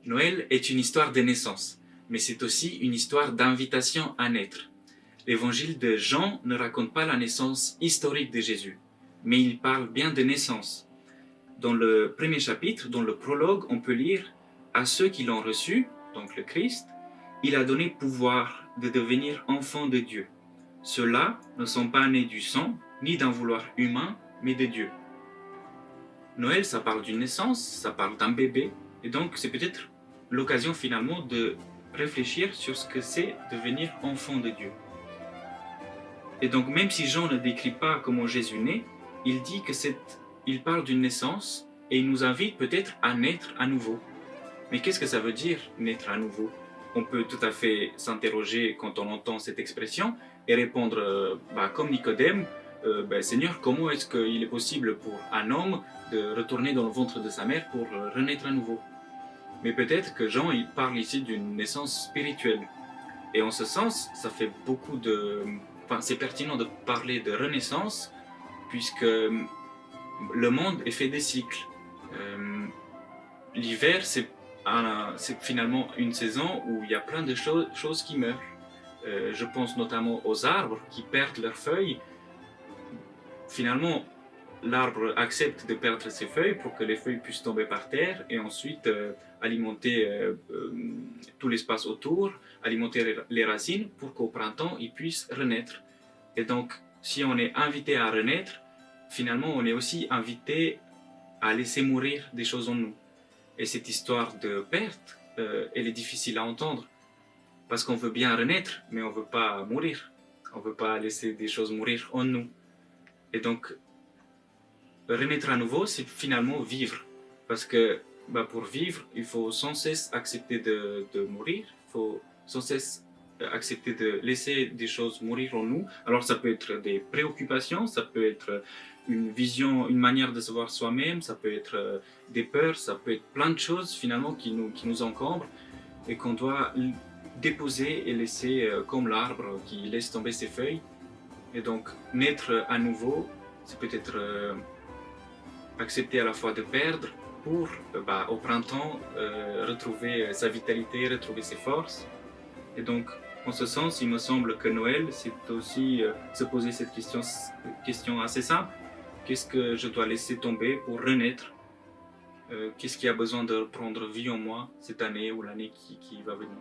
Noël est une histoire de naissance, mais c'est aussi une histoire d'invitation à naître. L'évangile de Jean ne raconte pas la naissance historique de Jésus, mais il parle bien de naissance. Dans le premier chapitre, dans le prologue, on peut lire « À ceux qui l'ont reçu », donc le Christ, il a donné pouvoir de devenir enfants de Dieu. Ceux-là ne sont pas nés du sang, ni d'un vouloir humain, mais de Dieu. Noël, ça parle d'une naissance, ça parle d'un bébé, et donc c'est peut-être l'occasion finalement de réfléchir sur ce que c'est devenir enfant de Dieu. Et donc même si Jean ne décrit pas comment Jésus naît, il dit que il parle d'une naissance et il nous invite peut-être à naître à nouveau. Mais qu'est-ce que ça veut dire naître à nouveau? On peut tout à fait s'interroger quand on entend cette expression et répondre comme Nicodème, Seigneur, comment est-ce qu'il est possible pour un homme de retourner dans le ventre de sa mère pour renaître à nouveau? Mais peut-être que Jean il parle ici d'une naissance spirituelle. Et en ce sens, ça fait c'est pertinent de parler de renaissance puisque le monde est fait des cycles. L'hiver, c'est finalement une saison où il y a plein de choses qui meurent. Je pense notamment aux arbres qui perdent leurs feuilles. Finalement, l'arbre accepte de perdre ses feuilles pour que les feuilles puissent tomber par terre et ensuite alimenter tout l'espace autour, alimenter les racines pour qu'au printemps, ils puissent renaître. Et donc, si on est invité à renaître, finalement, on est aussi invité à laisser mourir des choses en nous. Et cette histoire de perte, elle est difficile à entendre. Parce qu'on veut bien renaître, mais on ne veut pas mourir. On ne veut pas laisser des choses mourir en nous. Et donc, renaître à nouveau, c'est finalement vivre. Parce que pour vivre, il faut sans cesse accepter de mourir. Il faut sans cesse accepter de laisser des choses mourir en nous. Alors ça peut être des préoccupations, ça peut être une vision, une manière de se voir soi-même, ça peut être des peurs, ça peut être plein de choses finalement qui nous encombrent et qu'on doit déposer et laisser comme l'arbre qui laisse tomber ses feuilles. Et donc naître à nouveau, c'est peut-être accepter à la fois de perdre pour au printemps retrouver sa vitalité, retrouver ses forces. Et donc en ce sens, il me semble que Noël, c'est aussi se poser cette question assez simple. Qu'est-ce que je dois laisser tomber pour renaître? Qu'est-ce qui a besoin de prendre vie en moi cette année ou l'année qui va venir?